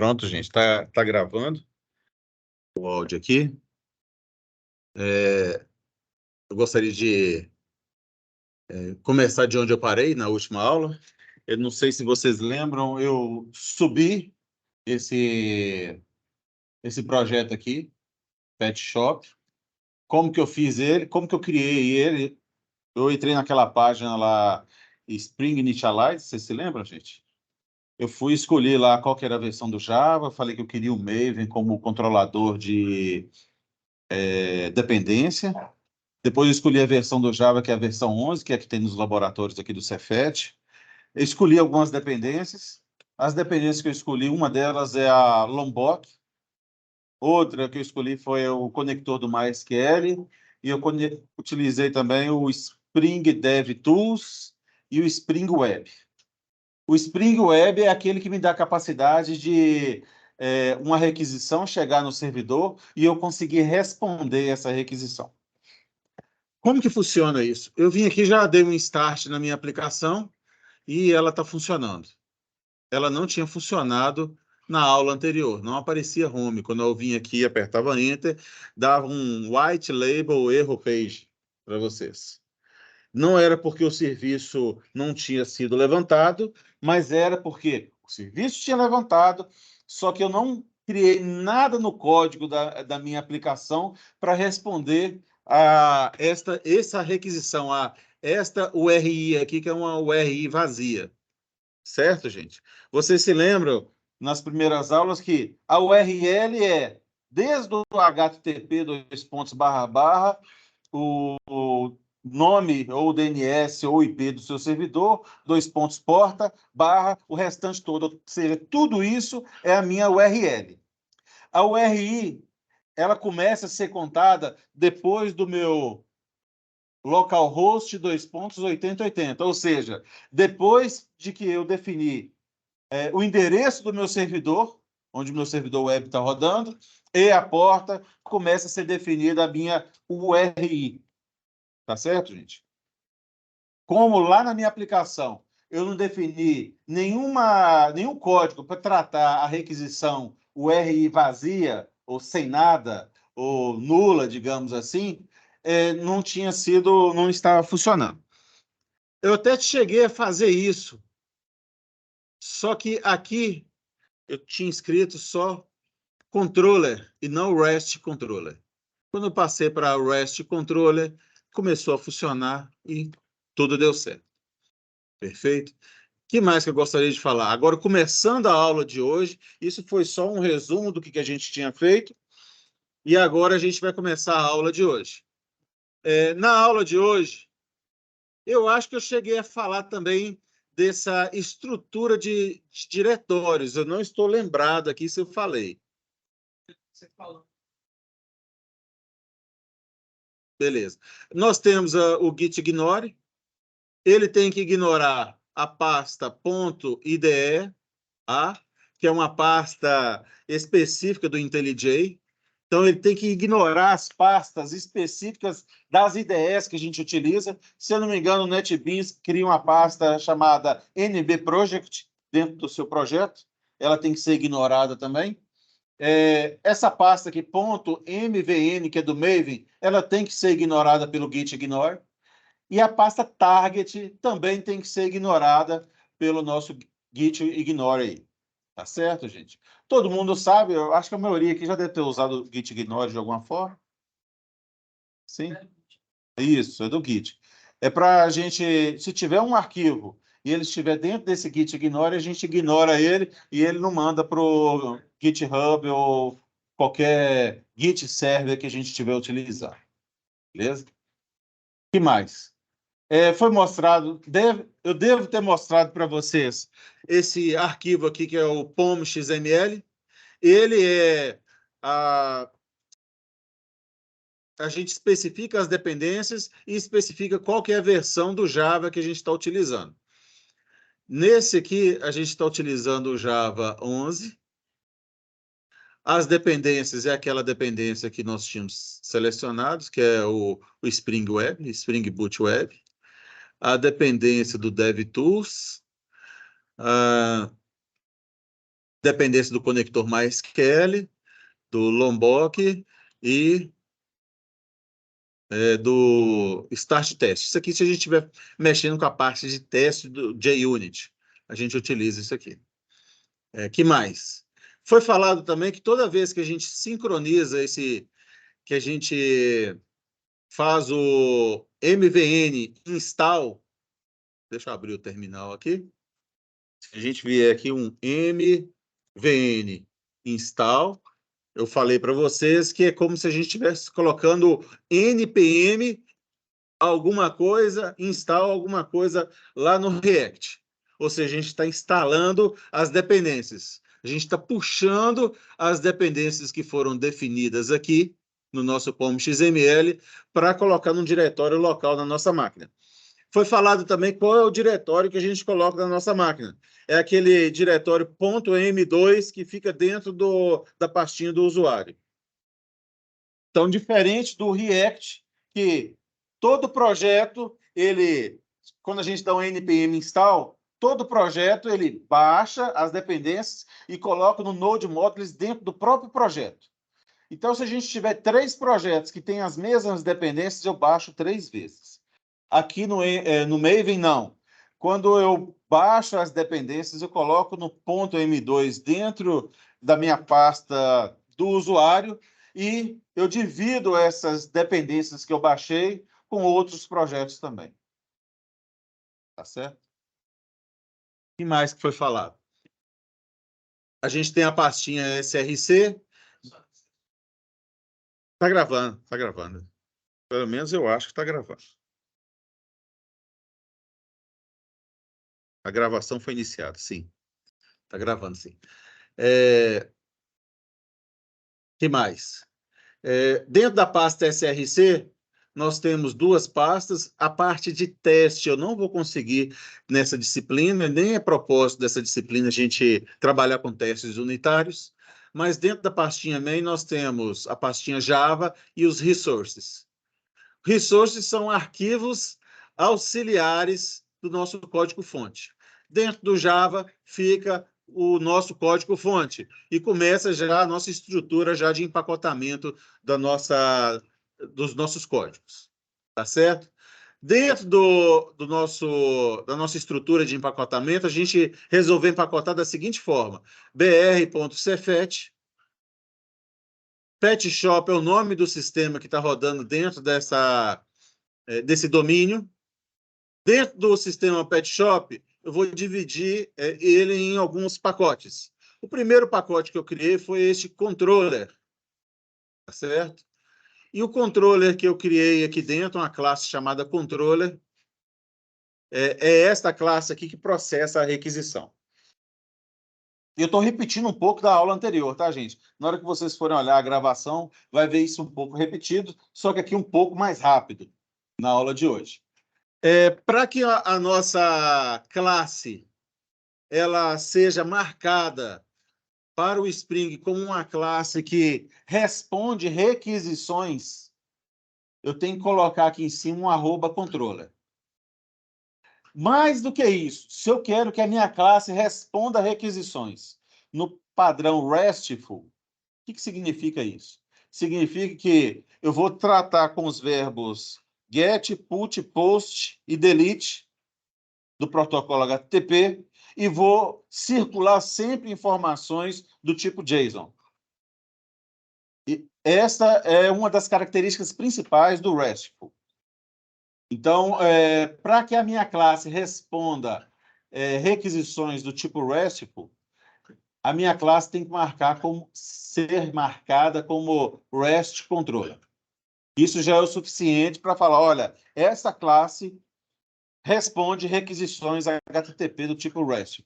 Pronto, gente, tá gravando o áudio aqui. Eu gostaria de começar de onde eu parei na última aula. Eu não sei se vocês lembram, eu subi esse projeto aqui, Pet Shop. Como que eu fiz ele? Como que eu criei ele? Eu entrei naquela página lá, Spring Initialize, vocês se lembram, gente? Eu fui escolher lá qual que era a versão do Java, falei que eu queria o Maven como controlador de dependência. Depois eu escolhi a versão do Java, que é a versão 11, que é a que tem nos laboratórios aqui do Cefet. Eu escolhi algumas dependências. As dependências que eu escolhi, uma delas é a Lombok, outra que eu escolhi foi o conector do MySQL, e eu utilizei também o Spring Dev Tools e o Spring Web. O Spring Web é aquele que me dá a capacidade de uma requisição chegar no servidor e eu conseguir responder essa requisição. Como que funciona isso? Eu vim aqui, já dei um start na minha aplicação e ela está funcionando. Ela não tinha funcionado na aula anterior, não aparecia home. Quando eu vim aqui, apertava Enter, dava um white label erro page para vocês. Não era porque o serviço não tinha sido levantado, mas era porque o serviço tinha levantado, só que eu não criei nada no código da minha aplicação para responder a essa requisição, a esta URI aqui, que é uma URI vazia. Certo, gente? Vocês se lembram, nas primeiras aulas, que a URL é, desde o HTTP, o nome ou DNS ou IP do seu servidor, porta, barra, o restante todo. Ou seja, tudo isso é a minha URL. A URI, ela começa a ser contada depois do meu localhost 8080, ou seja, depois de que eu definir o endereço do meu servidor, onde o meu servidor web está rodando, e a porta, começa a ser definida a minha URI. Tá certo, gente? Como lá na minha aplicação eu não defini nenhum código para tratar a requisição URI vazia, ou sem nada, ou nula, digamos assim, não estava funcionando. Eu até cheguei a fazer isso, só que aqui eu tinha escrito só controller e não REST controller. Quando eu passei para o REST controller, começou a funcionar e tudo deu certo. Perfeito? O que mais que eu gostaria de falar? Agora, começando a aula de hoje, isso foi só um resumo do que a gente tinha feito, e agora a gente vai começar a aula de hoje. Na aula de hoje, eu acho que eu cheguei a falar também dessa estrutura de diretórios. Eu não estou lembrado aqui se eu falei. Você falou. Beleza. Nós temos o git ignore. Ele tem que ignorar a pasta .ide, que é uma pasta específica do IntelliJ. Então, ele tem que ignorar as pastas específicas das IDEs que a gente utiliza. Se eu não me engano, o NetBeans cria uma pasta chamada NBProject dentro do seu projeto. Ela tem que ser ignorada também. Essa pasta aqui, .mvn, que é do Maven, ela tem que ser ignorada pelo git ignore. E a pasta target também tem que ser ignorada pelo nosso git ignore aí. Tá certo, gente? Todo mundo sabe, eu acho que a maioria aqui já deve ter usado o git ignore de alguma forma. Sim? Isso, é do git. É para a gente, se tiver um arquivo e ele estiver dentro desse git ignore, a gente ignora ele e ele não manda para o GitHub ou qualquer git server que a gente estiver utilizando. Beleza? O que mais? Foi mostrado, eu devo ter mostrado para vocês esse arquivo aqui, que é o POM.xml. Ele a gente especifica as dependências e especifica qual que é a versão do Java que a gente está utilizando. Nesse aqui, a gente está utilizando o Java 11. As dependências é aquela dependência que nós tínhamos selecionados, que é o Spring Web, Spring Boot Web. A dependência do DevTools, dependência do conector MySQL, do Lombok e do Start Test. Isso aqui, se a gente estiver mexendo com a parte de teste do JUnit, a gente utiliza isso aqui. Que mais? Foi falado também que toda vez que a gente sincroniza que a gente faz o MVN install, deixa eu abrir o terminal aqui. Se a gente vier aqui um MVN install, eu falei para vocês que é como se a gente estivesse colocando npm alguma coisa, install alguma coisa lá no React. Ou seja, a gente está instalando as dependências. A gente está puxando as dependências que foram definidas aqui no nosso POM XML para colocar num diretório local na nossa máquina. Foi falado também qual é o diretório que a gente coloca na nossa máquina. É aquele diretório .m2 que fica dentro da pastinha do usuário. Então, diferente do React, que todo projeto, quando a gente dá um npm install, todo projeto ele baixa as dependências e coloca no Node Modules dentro do próprio projeto. Então, se a gente tiver 3 projetos que têm as mesmas dependências, eu baixo 3 vezes. Aqui no Maven, não. Quando eu baixo as dependências, eu coloco no .m2 dentro da minha pasta do usuário e eu divido essas dependências que eu baixei com outros projetos também. Tá certo? O que mais que foi falado? A gente tem a pastinha SRC. Está gravando, está gravando. Pelo menos eu acho que está gravando. A gravação foi iniciada, sim. Está gravando, sim. Que mais? Dentro da pasta SRC, nós temos 2 pastas. A parte de teste eu não vou conseguir nessa disciplina, nem é propósito dessa disciplina a gente trabalhar com testes unitários, mas dentro da pastinha main nós temos a pastinha Java e os resources. Resources são arquivos auxiliares do nosso código-fonte. Dentro do Java fica o nosso código-fonte e começa já a nossa estrutura já de empacotamento dos nossos códigos. Tá certo? Dentro da nossa estrutura de empacotamento, a gente resolveu empacotar da seguinte forma: br.cefet, Pet Shop é o nome do sistema que está rodando dentro desse domínio. Dentro do sistema Pet Shop, eu vou dividir ele em alguns pacotes. O primeiro pacote que eu criei foi este controller, tá certo? E o controller que eu criei aqui dentro, uma classe chamada controller, é esta classe aqui que processa a requisição. Eu estou repetindo um pouco da aula anterior, tá, gente? Na hora que vocês forem olhar a gravação, vai ver isso um pouco repetido, só que aqui um pouco mais rápido, na aula de hoje. Para que a nossa classe ela seja marcada para o Spring como uma classe que responde requisições, eu tenho que colocar aqui em cima um @controller. Mais do que isso, se eu quero que a minha classe responda requisições no padrão RESTful, o que significa isso? Significa que eu vou tratar com os verbos get, put, post e delete do protocolo HTTP e vou circular sempre informações do tipo JSON. E essa é uma das características principais do RESTful. Então, para que a minha classe responda requisições do tipo RESTful, a minha classe tem que ser marcada como REST Controller. Isso já é o suficiente para falar, olha, essa classe responde requisições HTTP do tipo RESTful.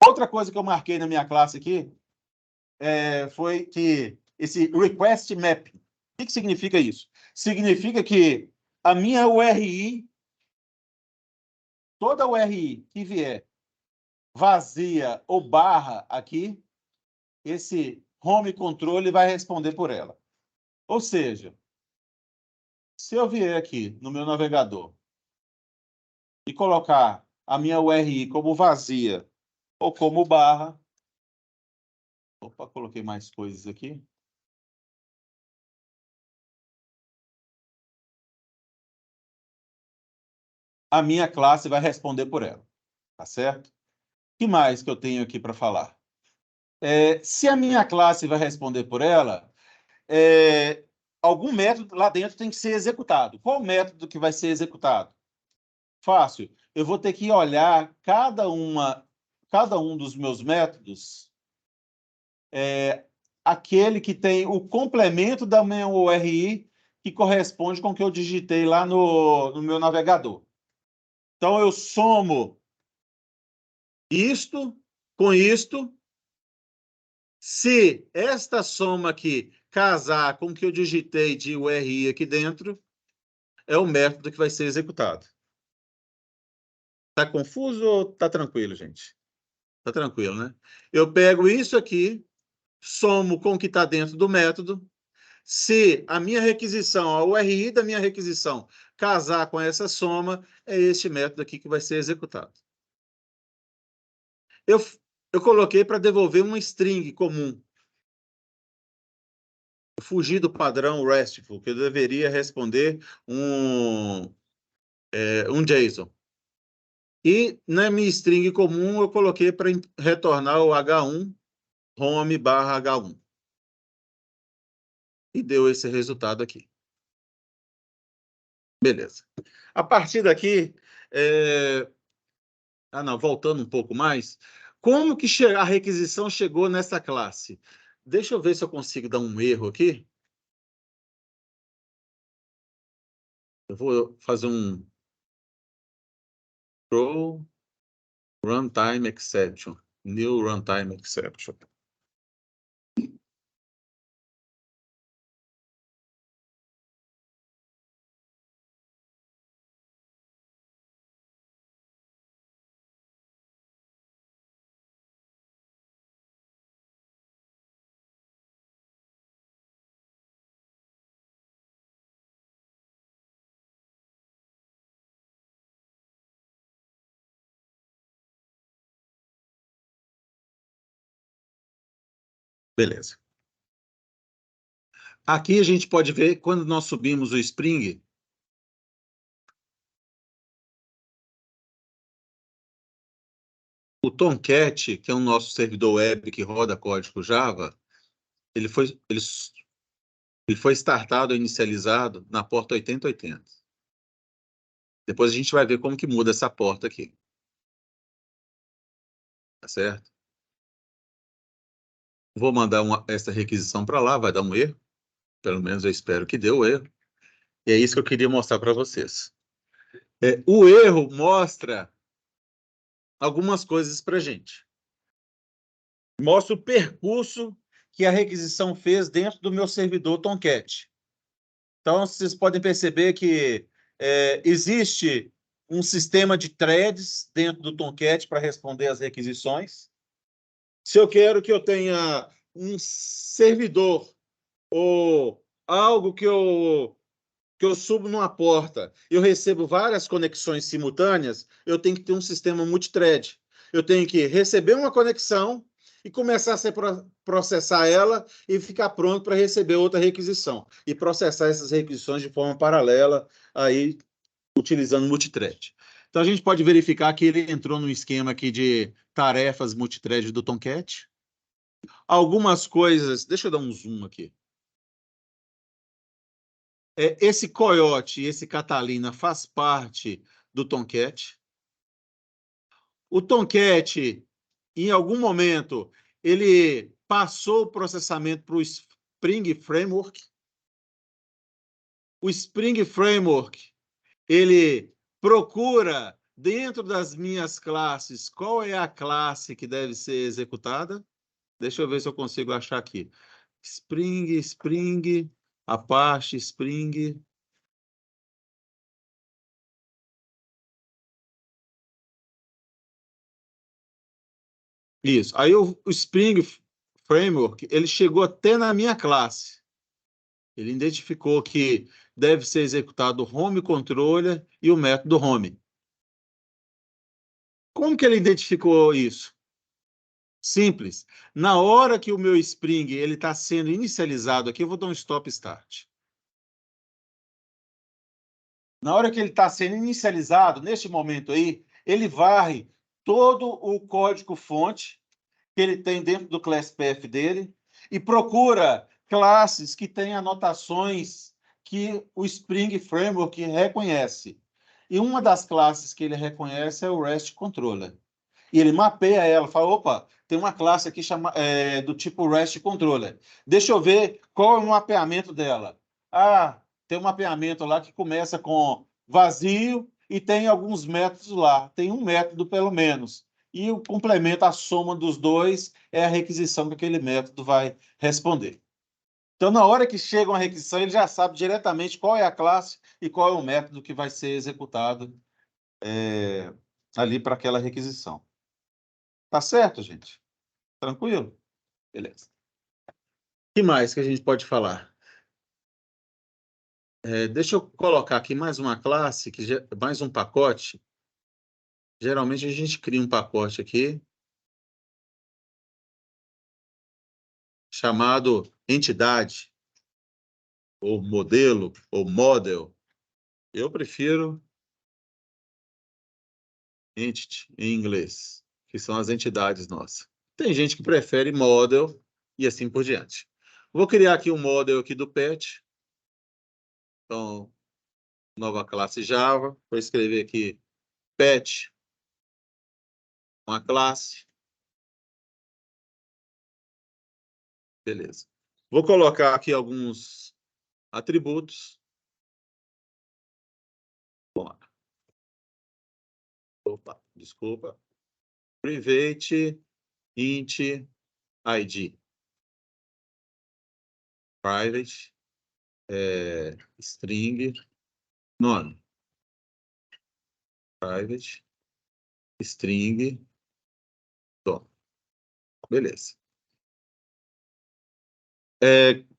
Outra coisa que eu marquei na minha classe aqui foi que esse request map. O que significa isso? Significa que a minha URI, toda URI que vier vazia ou barra aqui, esse home control vai responder por ela. Ou seja, se eu vier aqui no meu navegador e colocar a minha URI como vazia ou como barra. Opa, coloquei mais coisas aqui. A minha classe vai responder por ela, tá certo? O que mais que eu tenho aqui para falar? Se a minha classe vai responder por ela, é, algum método lá dentro tem que ser executado. Qual o método que vai ser executado? Fácil. Eu vou ter que olhar cada um dos meus métodos, aquele que tem o complemento da minha URI que corresponde com o que eu digitei lá no meu navegador. Então, eu somo isto com isto. Se esta soma aqui casar com o que eu digitei de URI aqui dentro, é o método que vai ser executado. Tá confuso ou tá tranquilo, gente? Tá tranquilo, né? Eu pego isso aqui, somo com o que está dentro do método. Se a minha requisição, a URI da minha requisição, casar com essa soma, é este método aqui que vai ser executado. Eu, eu coloquei para devolver uma string comum. Eu fugi do padrão RESTful, que eu deveria responder um JSON. E na minha string comum, eu coloquei para retornar o H1 home/H1. E deu esse resultado aqui. Beleza. A partir daqui, não, voltando um pouco mais, como que a requisição chegou nessa classe? Deixa eu ver se eu consigo dar um erro aqui. Eu vou fazer um throw runtime exception, new runtime exception. Beleza. Aqui a gente pode ver, quando nós subimos o Spring, o Tomcat, que é o nosso servidor web que roda código Java, ele foi startado, inicializado na porta 8080. Depois a gente vai ver como que muda essa porta aqui. Tá certo? Vou mandar essa requisição para lá, vai dar um erro. Pelo menos eu espero que dê o erro. E é isso que eu queria mostrar para vocês. O erro mostra algumas coisas para a gente. Mostra o percurso que a requisição fez dentro do meu servidor Tomcat. Então, vocês podem perceber que existe um sistema de threads dentro do Tomcat para responder às requisições. Se eu quero que eu tenha um servidor ou algo que eu subo numa porta e eu recebo várias conexões simultâneas, eu tenho que ter um sistema multithread. Eu tenho que receber uma conexão e começar a processar ela e ficar pronto para receber outra requisição. E processar essas requisições de forma paralela, aí, utilizando multithread. Então, a gente pode verificar que ele entrou no esquema aqui de tarefas multithread do Tomcat. Algumas coisas... Deixa eu dar um zoom aqui. Esse Coyote e esse Catalina faz parte do Tomcat. O Tomcat, em algum momento, ele passou o processamento para o Spring Framework. O Spring Framework, ele procura, dentro das minhas classes, qual é a classe que deve ser executada. Deixa eu ver se eu consigo achar aqui. Spring, Apache, Spring... Isso. Aí o Spring Framework, ele chegou até na minha classe. Ele identificou que deve ser executado o home controller e o método home. Como que ele identificou isso? Simples. Na hora que o meu Spring está sendo inicializado aqui, eu vou dar um stop start. Na hora que ele está sendo inicializado, neste momento aí, ele varre todo o código-fonte que ele tem dentro do ClassPath dele e procura classes que têm anotações que o Spring Framework reconhece. E uma das classes que ele reconhece é o REST Controller. E ele mapeia ela, fala, opa, tem uma classe aqui do tipo REST Controller. Deixa eu ver qual é o mapeamento dela. Ah, tem um mapeamento lá que começa com vazio e tem alguns métodos lá. Tem um método, pelo menos. E o complemento, a soma dos dois, é a requisição que aquele método vai responder. Então, na hora que chega uma requisição, ele já sabe diretamente qual é a classe e qual é o método que vai ser executado ali para aquela requisição. Tá certo, gente? Tranquilo? Beleza. O que mais que a gente pode falar? Deixa eu colocar aqui mais uma classe, mais um pacote. Geralmente a gente cria um pacote aqui chamado entidade, ou modelo, ou model. Eu prefiro entity em inglês, que são as entidades nossas. Tem gente que prefere model e assim por diante. Vou criar aqui um model aqui do PET. Então, nova classe Java. Vou escrever aqui PET, uma classe. Beleza. Vou colocar aqui alguns atributos. Bora. Opa, desculpa. Private, int, id. Private, string, nome. Private, string, dom. Beleza.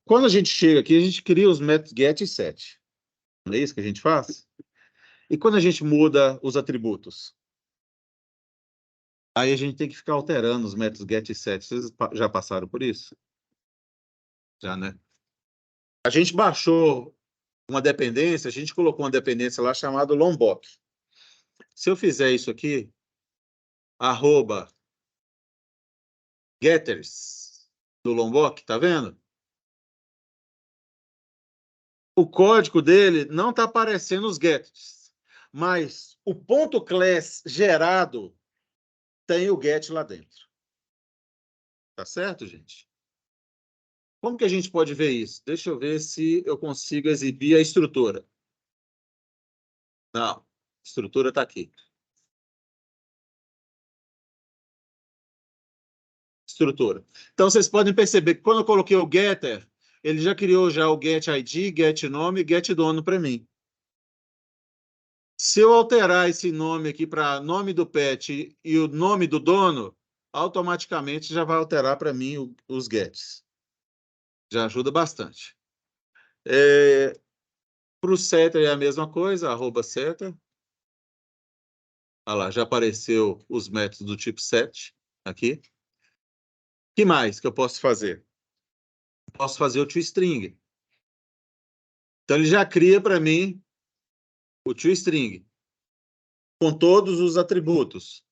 Quando a gente chega aqui, a gente cria os métodos get e set. Não é isso que a gente faz? E quando a gente muda os atributos? Aí a gente tem que ficar alterando os métodos get e set. Vocês já passaram por isso? Já, né? A gente baixou uma dependência, a gente colocou uma dependência lá chamada Lombok. Se eu fizer isso aqui, @getters do Lombok, tá vendo? O código dele não está aparecendo os getters, mas o ponto .class gerado tem o get lá dentro. Tá certo, gente? Como que a gente pode ver isso? Deixa eu ver se eu consigo exibir a estrutura. Não, a estrutura está aqui. Estrutura. Então, vocês podem perceber que quando eu coloquei o getter, ele já criou já o get ID, get nome e get dono para mim. Se eu alterar esse nome aqui para nome do pet e o nome do dono, automaticamente já vai alterar para mim os gets. Já ajuda bastante. Para o setter é a mesma coisa, @setter. Olha lá, já apareceu os métodos do tipo set aqui. O que mais que eu posso fazer? Posso fazer o toString. Então, ele já cria para mim o toString com todos os atributos.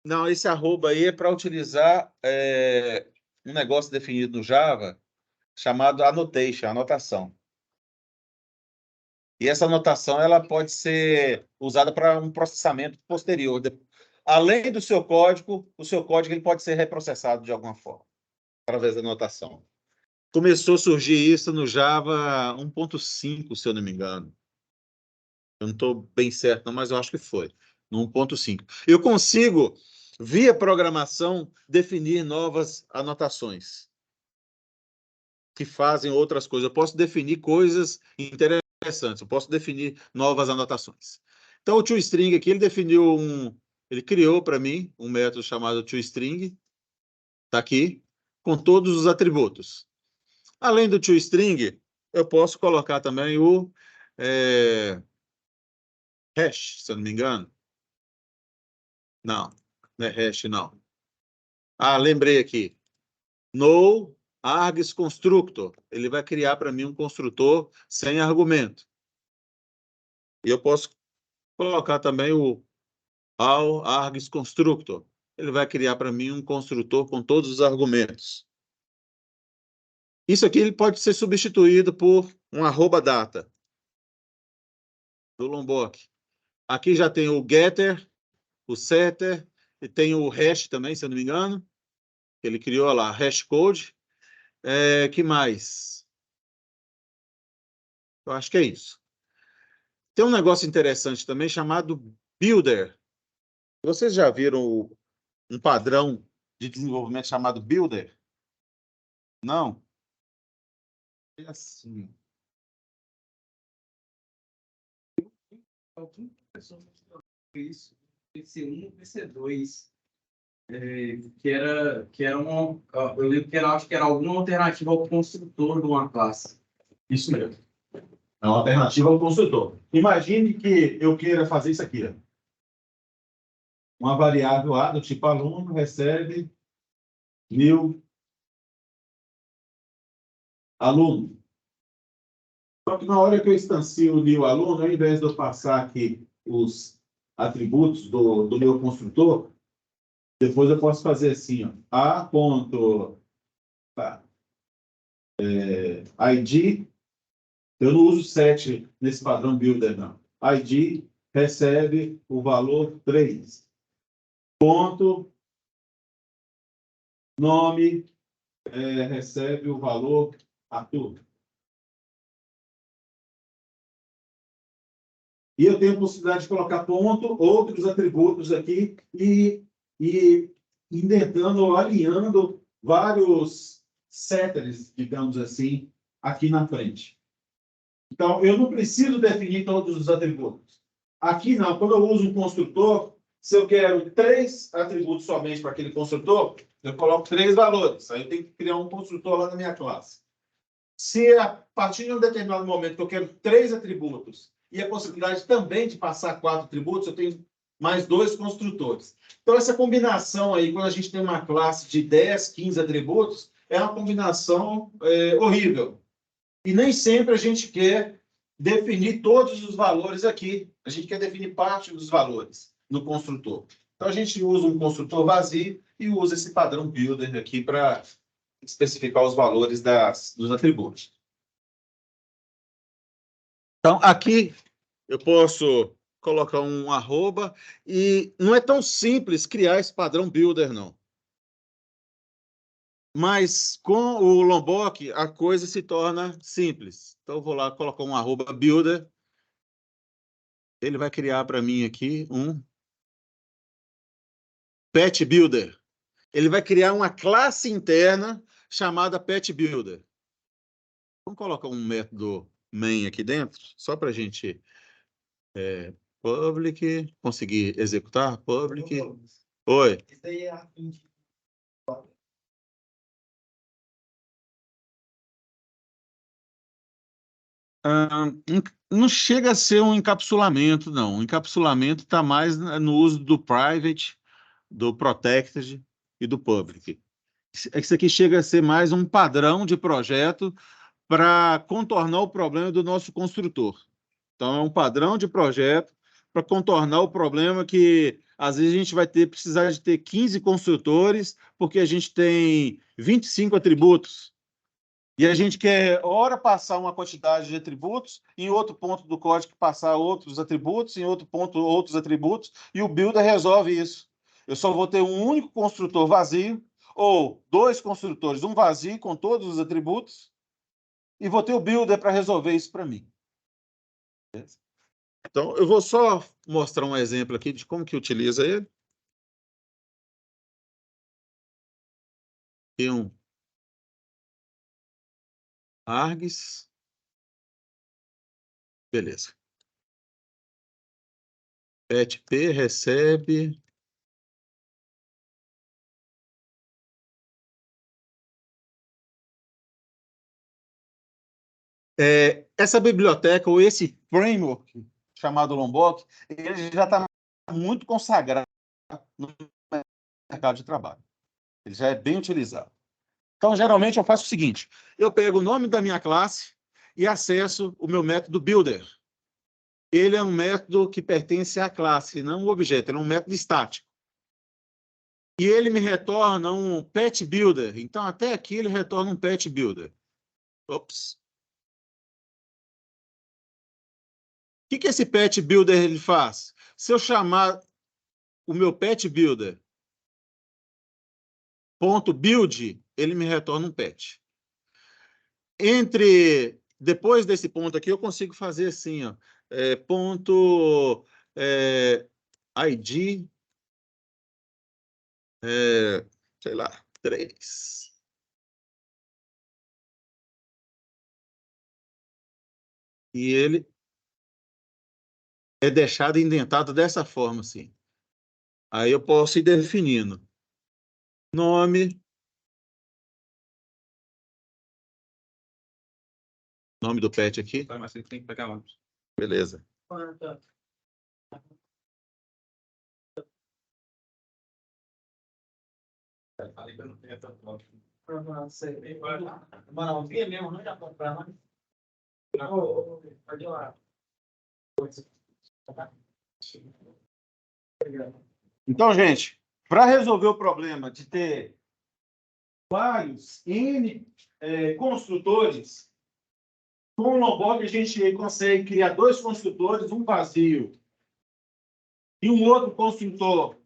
Não, esse arroba aí é para utilizar um negócio definido no Java chamado annotation, anotação. E essa anotação ela pode ser usada para um processamento posterior. Além do seu código, o seu código ele pode ser reprocessado de alguma forma, através da anotação. Começou a surgir isso no Java 1.5, se eu não me engano. Eu não estou bem certo, não, mas eu acho que foi. No 1.5. Eu consigo, via programação, definir novas anotações que fazem outras coisas. Eu posso definir coisas interessantes. Eu posso definir novas anotações. Então, o toString aqui, ele criou para mim um método chamado toString. Está aqui, com todos os atributos. Além do toString, eu posso colocar também hash, se eu não me engano. Não, não é hash, não. Ah, lembrei aqui. No args constructor. Ele vai criar para mim um construtor sem argumento. E eu posso colocar também o ao args constructor. Ele vai criar para mim um construtor com todos os argumentos. Isso aqui ele pode ser substituído por um arroba data do Lombok. Aqui já tem o getter, o setter, e tem o hash também, se eu não me engano. Ele criou lá, hash code. Que mais? Eu acho que é isso. Tem um negócio interessante também chamado Builder. Vocês já viram um padrão de desenvolvimento chamado Builder? Não? É assim. Alguma pessoa mostrou isso, PC1 e PC2, que era uma, eu lembro que acho que era alguma alternativa ao construtor de uma classe. Isso mesmo. É uma alternativa ao construtor. Imagine que eu queira fazer isso aqui. Ó. Uma variável A do tipo aluno recebe 1000 aluno. Só que na hora que eu instancio o new aluno, ao invés de eu passar aqui os atributos do meu construtor, depois eu posso fazer assim, ó, id, eu não uso 7 nesse padrão builder, não. id recebe o valor 3. Ponto, nome, recebe o valor Arthur. E eu tenho a possibilidade de colocar ponto, outros atributos aqui e indentando, alinhando vários setters, digamos assim, aqui na frente. Então, eu não preciso definir todos os atributos. Aqui não, quando eu uso um construtor, se eu quero 3 atributos somente para aquele construtor, eu coloco 3 valores. Aí eu tenho que criar um construtor lá na minha classe. Se a partir de um determinado momento que eu quero 3 atributos e a possibilidade também de passar 4 atributos, eu tenho mais 2 construtores. Então, essa combinação aí, quando a gente tem uma classe de 10, 15 atributos, é uma combinação horrível. E nem sempre a gente quer definir todos os valores aqui. A gente quer definir parte dos valores no construtor. Então, a gente usa um construtor vazio e usa esse padrão builder aqui para especificar os valores dos atributos. Então, aqui eu posso colocar um arroba e não é tão simples criar esse padrão builder, não. Mas com o Lombok, a coisa se torna simples. Então, eu vou lá colocar um arroba builder. Ele vai criar para mim aqui um pet builder. Ele vai criar uma classe interna chamada pet builder. Vamos colocar um método main aqui dentro, só para a gente public, conseguir executar, public. Oi. Isso aí é Não chega a ser um encapsulamento, não. O encapsulamento está mais no uso do private, do protected e do public. Isso aqui chega a ser mais um padrão de projeto para contornar o problema do nosso construtor. Então, é um padrão de projeto para contornar o problema que, às vezes, a gente vai precisar de ter 15 construtores, porque a gente tem 25 atributos. E a gente quer, ora, passar uma quantidade de atributos, em outro ponto do código passar outros atributos, em outro ponto outros atributos, e o builder resolve isso. Eu só vou ter um único construtor vazio, ou 2 construtores, um vazio com todos os atributos, e vou ter o builder para resolver isso para mim. Então, eu vou só mostrar um exemplo aqui de como que utiliza ele. Tem um args. Beleza. Pet P recebe. Essa biblioteca, ou esse framework chamado Lombok, ele já está muito consagrado no mercado de trabalho. Ele já é bem utilizado. Então, geralmente, eu faço o seguinte: eu pego o nome da minha classe e acesso o meu método Builder. Ele é um método que pertence à classe, não um objeto, ele é um método estático. E ele me retorna um Pet Builder. Então, até aqui, ele retorna um Pet Builder. Ops. O que esse Pet Builder ele faz? Se eu chamar o meu Pet Builder .build, ele me retorna um pet. Depois desse ponto aqui, eu consigo fazer assim, ó, ponto ID, sei lá, 3. E ele é deixado indentado dessa forma, assim. Aí eu posso ir definindo nome do pet aqui. Mas você tem que pegar antes. Beleza. Ali eu não tenho tanto nome. Maravilha mesmo, não já comprar, mas. Pode ir lá. Então, gente, para resolver o problema de ter vários N construtores, com o Lombok a gente consegue criar 2 construtores, um vazio e um outro construtor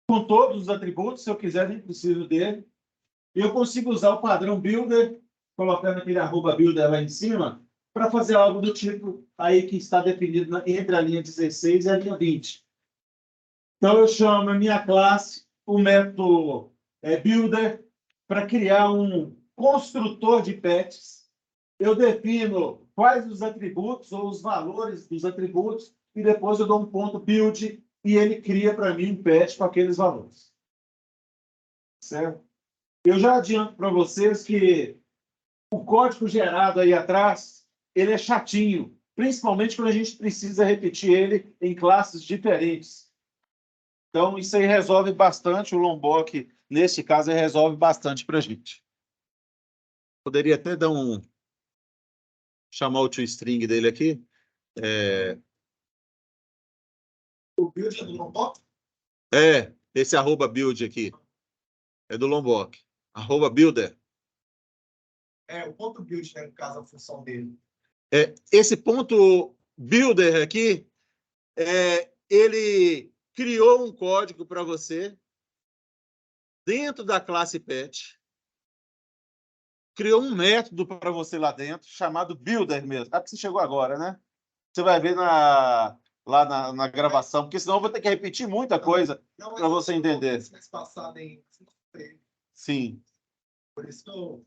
com todos os atributos. Se eu quiser, nem preciso dele. E eu consigo usar o padrão Builder, colocando aquele @builder lá em cima, para fazer algo do tipo aí que está definido entre a linha 16 e a linha 20. Então, eu chamo a minha classe, o método Builder, para criar um construtor de pets. Eu defino quais os atributos ou os valores dos atributos e depois eu dou um ponto build e ele cria para mim um pet com aqueles valores. Certo? Eu já adianto para vocês que o código gerado aí atrás, ele é chatinho, principalmente quando a gente precisa repetir ele em classes diferentes. Então, isso aí resolve bastante. O Lombok, nesse caso, resolve bastante para a gente. Poderia até chamar o toString dele aqui. O build é do Lombok? Esse @build aqui é do Lombok. @builder. O ponto build, né, no caso, a função dele. Esse ponto builder aqui, ele criou um código para você dentro da classe pet, criou um método para você lá dentro, chamado builder mesmo. Ah, porque você chegou agora, né? Você vai ver lá na gravação, porque senão eu vou ter que repetir muita coisa para você entender. Sim. Por isso que eu...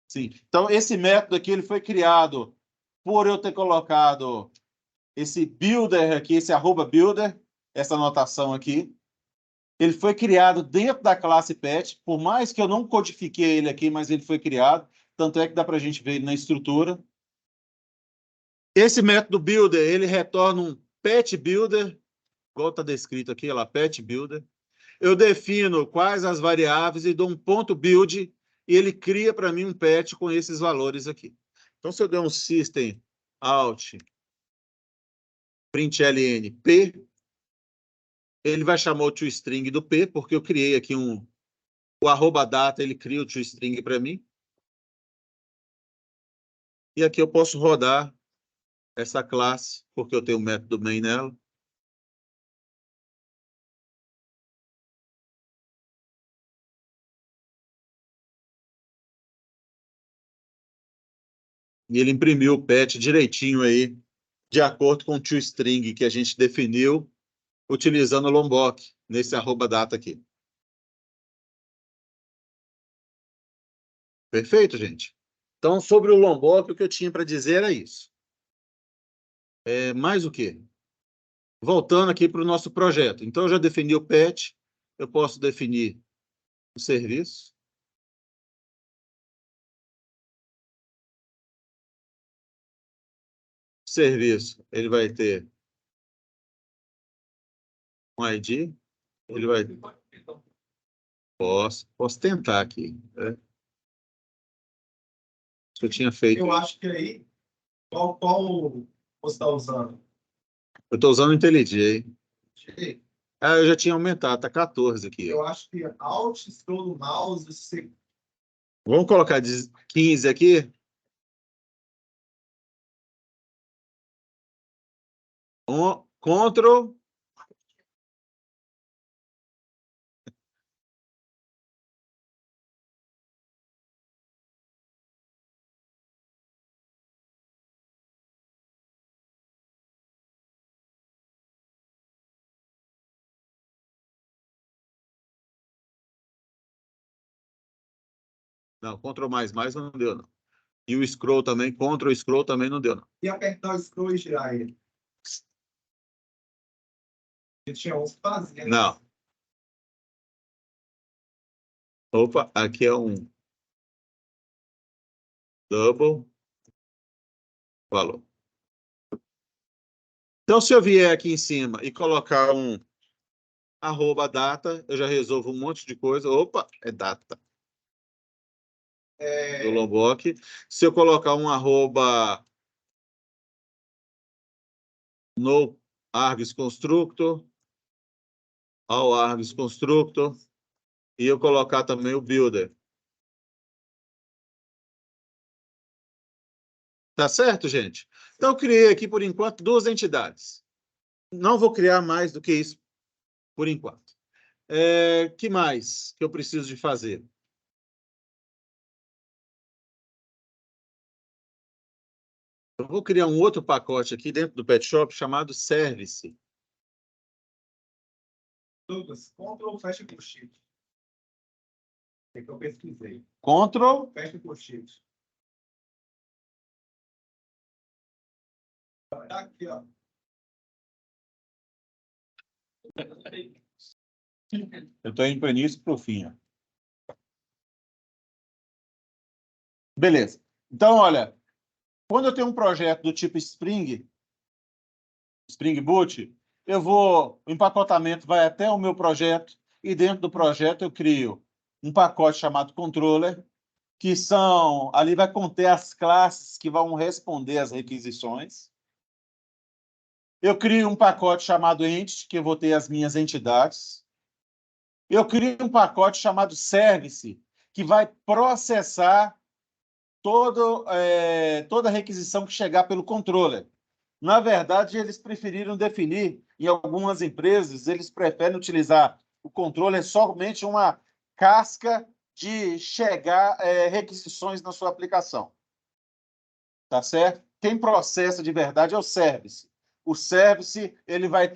Sim. Então, esse método aqui ele foi criado por eu ter colocado esse builder aqui, esse @builder, essa anotação aqui. Ele foi criado dentro da classe pet, por mais que eu não codifiquei ele aqui, mas ele foi criado. Tanto é que dá para a gente ver ele na estrutura. Esse método builder, ele retorna um pet builder, igual está descrito aqui, lá, pet builder. Eu defino quais as variáveis e dou um ponto build e ele cria para mim um pet com esses valores aqui. Então, se eu der um system out println p, ele vai chamar o toString do p, porque eu criei aqui o @data, ele cria o toString para mim. E aqui eu posso rodar essa classe, porque eu tenho o método main nela. E ele imprimiu o pet direitinho aí, de acordo com o toString que a gente definiu, utilizando o Lombok, nesse @data aqui. Perfeito, gente? Então, sobre o Lombok, o que eu tinha para dizer era isso. Mais o quê? Voltando aqui para o nosso projeto. Então, eu já defini o pet, eu posso definir o serviço. Serviço, ele vai ter um ID. Ele vai... Posso tentar aqui. Né? Se eu tinha feito... Eu acho que aí, qual você está usando? Eu estou usando o IntelliJ. Direito. Ah, eu já tinha aumentado, está 14 aqui. Eu acho que Alt, scroll do mouse, você... Vamos colocar 15 aqui? Ctrl. Não, Ctrl mais não deu, não. E o scroll também, Ctrl scroll também não deu, não. E apertar o scroll e girar ele. Eu tinha uns que faziam. Não. Opa, aqui é um double. Falou. Então, se eu vier aqui em cima e colocar um @data, eu já resolvo um monte de coisa. Opa, é data. Do Lombok. Se eu colocar um @no args constructor, ao args constructor, e eu colocar também o builder. Tá certo, gente? Então, eu criei aqui, por enquanto, 2 entidades. Não vou criar mais do que isso, por enquanto. Que mais que eu preciso de fazer? Eu vou criar um outro pacote aqui dentro do Pet Shop chamado Service. Douglas, Ctrl, fecha com Shift. É que eu pesquisei. Ctrl. Fecha com Shift. Tá aqui, ó. Eu estou indo para o início e para o fim. Ó. Beleza. Então, olha, quando eu tenho um projeto do tipo Spring Boot, o empacotamento vai até o meu projeto e dentro do projeto eu crio um pacote chamado controller, que ali vai conter as classes que vão responder às requisições. Eu crio um pacote chamado entity, que eu vou ter as minhas entidades. Eu crio um pacote chamado service, que vai processar toda requisição que chegar pelo controller. Na verdade, eles preferiram definir, em algumas empresas, eles preferem utilizar o controller somente uma casca de chegar requisições na sua aplicação. Tá certo? Quem processa de verdade é o service. O service, ele vai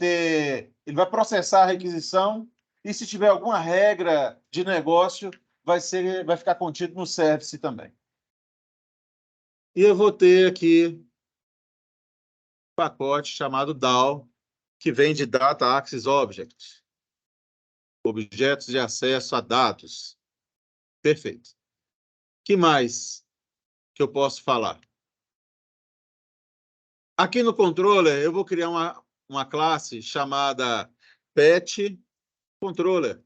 processar a requisição e se tiver alguma regra de negócio, vai ficar contido no service também. E eu vou ter aqui um pacote chamado DAO, que vem de Data Access Objects, objetos de acesso a dados. Perfeito. O que mais que eu posso falar? Aqui no controller, eu vou criar uma classe chamada Pet Controller.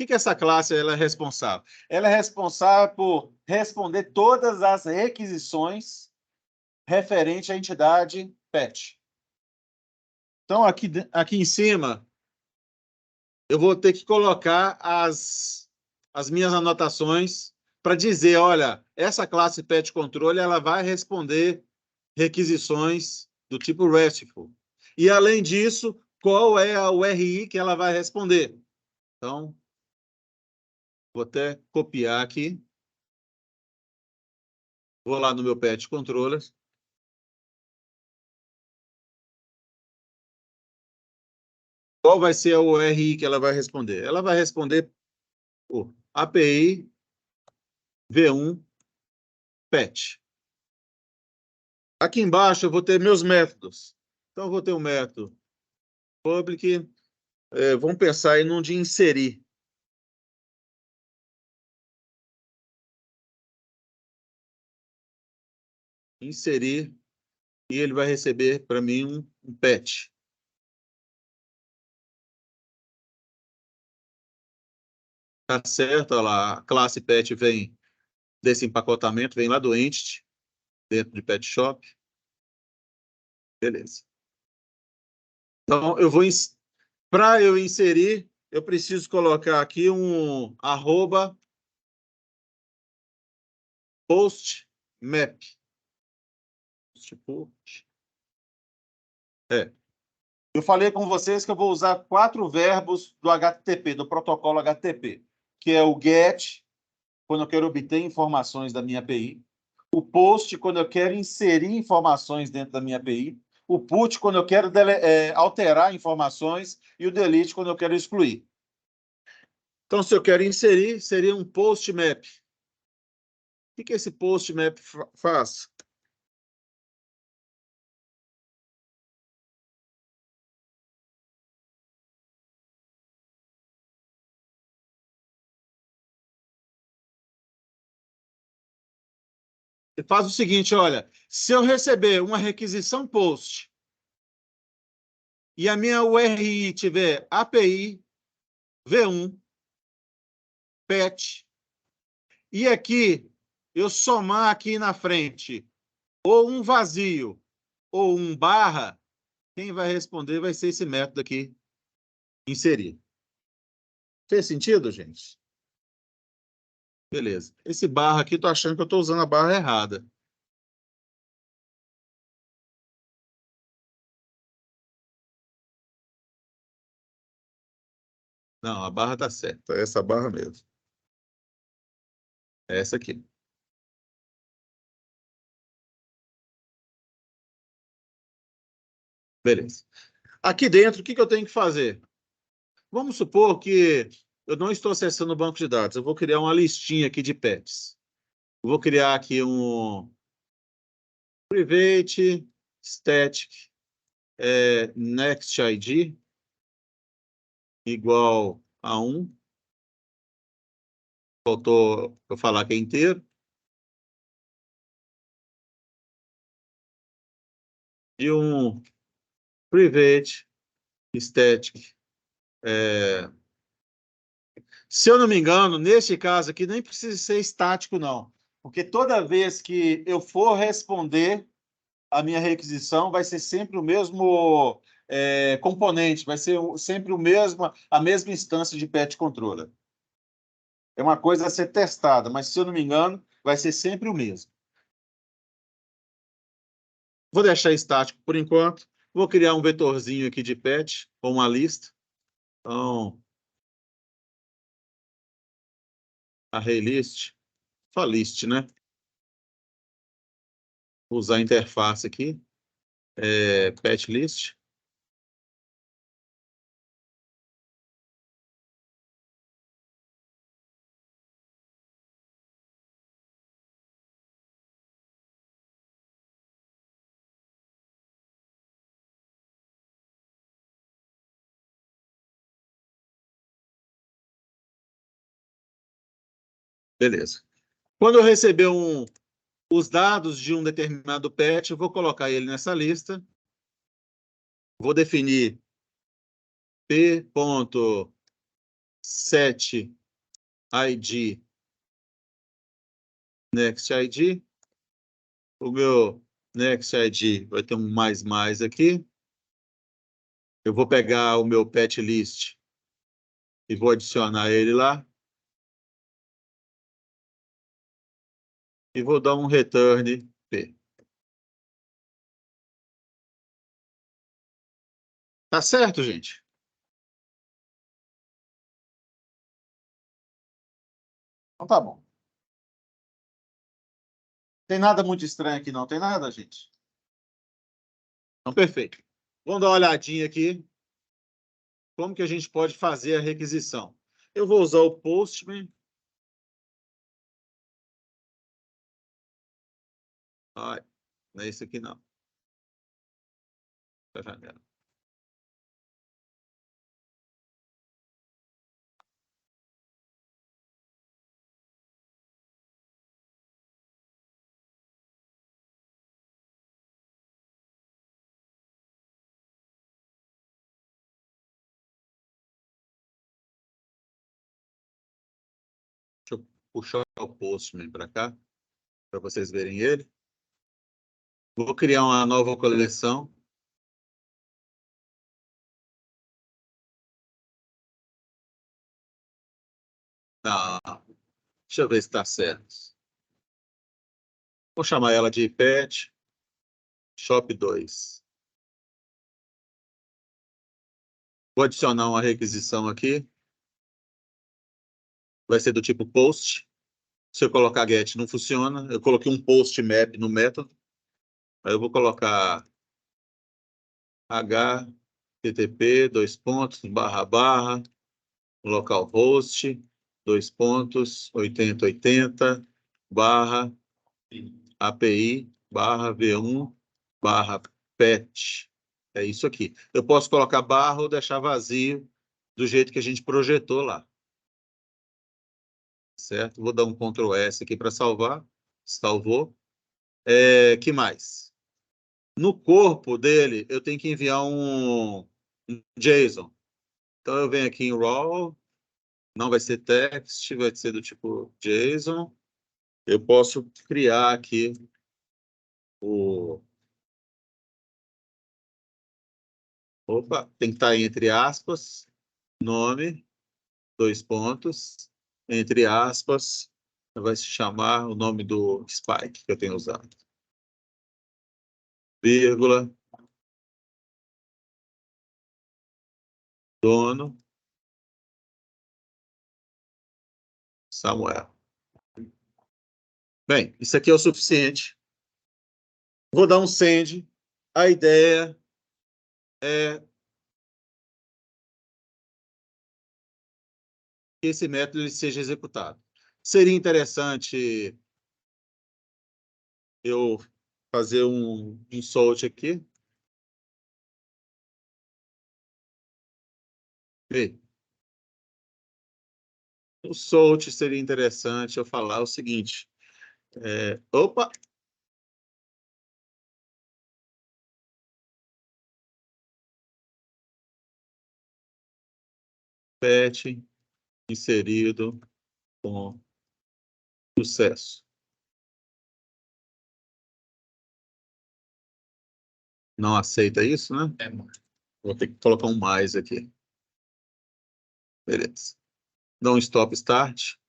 O que essa classe ela é responsável? Ela é responsável por responder todas as requisições referentes à entidade PET. Então, aqui em cima, eu vou ter que colocar as minhas anotações para dizer, olha, essa classe PET Controller ela vai responder requisições do tipo RESTful. E, além disso, qual é a URI que ela vai responder? Então, vou até copiar aqui. Vou lá no meu Pet Controller. Qual vai ser a URI que ela vai responder? Ela vai responder por API V1 PET. Aqui embaixo eu vou ter meus métodos. Então, eu vou ter um método public. Vamos pensar aí num de inserir. Inserir. E ele vai receber para mim um PET. Tá certo, olha lá, a classe pet vem desse empacotamento, vem lá do Entity, dentro de Pet Shop. Beleza. Então, para eu inserir, eu preciso colocar aqui um arroba postmap. Tipo, eu falei com vocês que eu vou usar 4 verbos do HTTP, do protocolo HTTP, que é o get, quando eu quero obter informações da minha API, o post, quando eu quero inserir informações dentro da minha API, o put, quando eu quero alterar informações, e o delete, quando eu quero excluir. Então, se eu quero inserir, seria um post map. O que esse post map faz? Ele faz o seguinte, olha, se eu receber uma requisição post e a minha URI tiver API, V1, PET, e aqui eu somar aqui na frente ou um vazio ou um barra, quem vai responder vai ser esse método aqui, inserir. Fez sentido, gente? Beleza. Esse barra aqui, tô achando que eu estou usando a barra errada. Não, a barra tá certa. É essa barra mesmo. É essa aqui. Beleza. Aqui dentro, o que eu tenho que fazer? Vamos supor que eu não estou acessando o banco de dados. Eu vou criar uma listinha aqui de pets. Eu vou criar aqui um private static next ID igual a 1. Faltou eu falar que é inteiro. E um private static. Se eu não me engano, neste caso aqui, nem precisa ser estático, não. Porque toda vez que eu for responder a minha requisição, vai ser sempre o mesmo componente, vai ser sempre a mesma instância de pet controller. É uma coisa a ser testada, mas se eu não me engano, vai ser sempre o mesmo. Vou deixar estático por enquanto. Vou criar um vetorzinho aqui de pet, ou uma lista. Então, array list, só list, né? Vou usar a interface aqui, pet list. Beleza. Quando eu receber os dados de um determinado pet, eu vou colocar ele nessa lista. Vou definir p.setID nextID. O meu nextID vai ter um mais aqui. Eu vou pegar o meu pet list e vou adicionar ele lá. E vou dar um return p. Tá certo, gente? Então tá bom. Tem nada muito estranho aqui, não tem nada, gente? Então, perfeito. Vamos dar uma olhadinha aqui. Como que a gente pode fazer a requisição? Eu vou usar o Postman. Ai, não é esse aqui, não. Tá janela. puxar o Postman para cá, para vocês verem ele. Vou criar uma nova coleção. Ah, deixa eu ver se está certo. Vou chamar ela de Pet Shop 2. Vou adicionar uma requisição aqui. Vai ser do tipo post. Se eu colocar get, não funciona. Eu coloquei um post map no método. Aí eu vou colocar http, dois pontos, barra, barra, localhost, dois pontos, 8080, barra, API, barra, V1, barra, pet. É isso aqui. Eu posso colocar barra ou deixar vazio do jeito que a gente projetou lá. Certo? Vou dar um Ctrl S aqui para salvar. Salvou. Que mais? No corpo dele, eu tenho que enviar um JSON. Então, eu venho aqui em raw, não vai ser text, vai ser do tipo JSON. Eu posso criar aqui o... Opa, tem que estar entre aspas, nome, dois pontos, entre aspas, vai se chamar o nome do Spike que eu tenho usado. Vírgula, dono, Samuel. Bem, isso aqui é o suficiente. Vou dar um send. A ideia é que esse método ele seja executado. Seria interessante eu fazer um insert aqui. Bem, o insert seria interessante eu falar o seguinte. Opa! Pet inserido com sucesso. Não aceita isso, né? Vou ter que colocar um mais aqui. Beleza. Dá um stop start.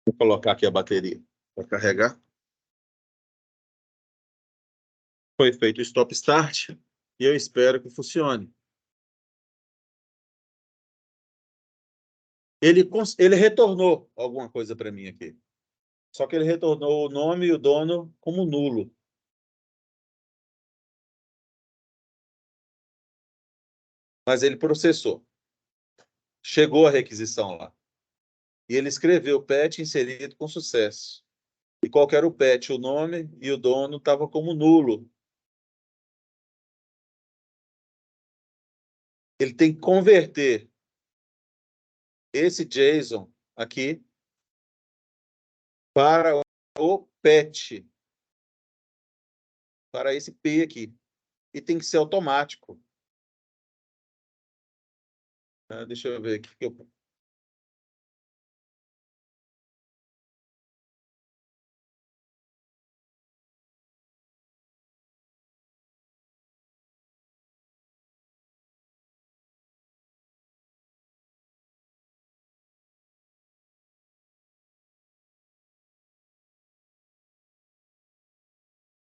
Vou colocar aqui a bateria para carregar. Foi feito o stop start e eu espero que funcione. Ele retornou alguma coisa para mim aqui. Só que ele retornou o nome e o dono como nulo. Mas ele processou. Chegou a requisição lá. E ele escreveu pet inserido com sucesso. E qual que era o pet? O nome e o dono estavam como nulo. Ele tem que converter esse JSON aqui para o pet. Para esse P aqui. E tem que ser automático. Deixa eu ver aqui.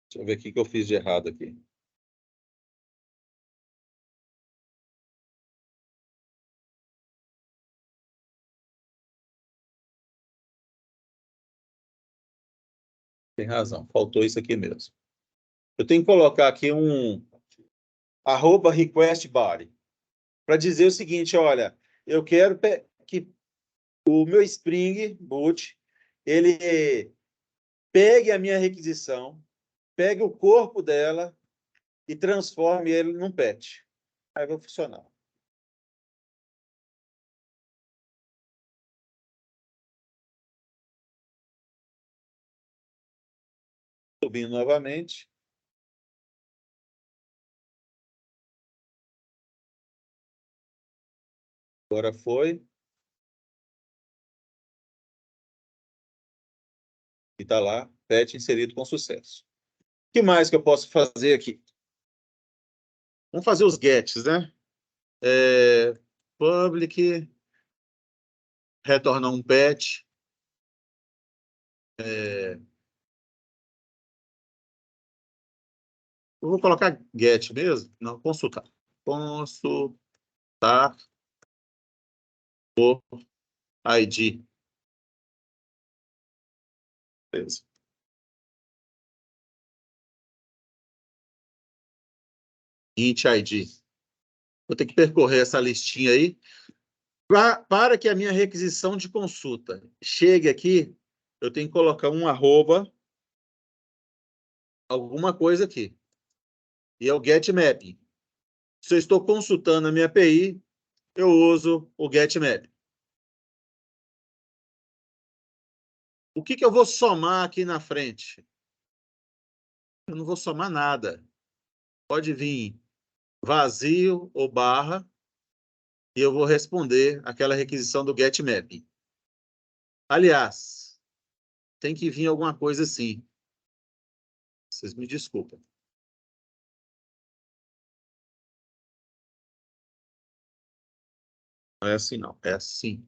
Deixa eu ver o que eu fiz de errado aqui. Tem razão, faltou isso aqui mesmo. Eu tenho que colocar aqui um @requestBody para dizer o seguinte, olha, eu quero que o meu Spring Boot, ele pegue a minha requisição, pegue o corpo dela e transforme ele num patch. Aí vai funcionar. Subindo novamente. Agora foi. E está lá, patch inserido com sucesso. O que mais que eu posso fazer aqui? Vamos fazer os gets, né? Public, retornar um patch. Eu vou colocar get mesmo? Não, consultar. Consultar o ID. Beleza. Int ID. Vou ter que percorrer essa listinha aí. Para que a minha requisição de consulta chegue aqui, eu tenho que colocar um arroba, alguma coisa aqui. E é o get mapping. Se eu estou consultando a minha API, eu uso o get mapping. O que eu vou somar aqui na frente? Eu não vou somar nada. Pode vir vazio ou barra, e eu vou responder aquela requisição do get mapping. Aliás, tem que vir alguma coisa assim. Vocês me desculpem. Não é assim, não. É assim.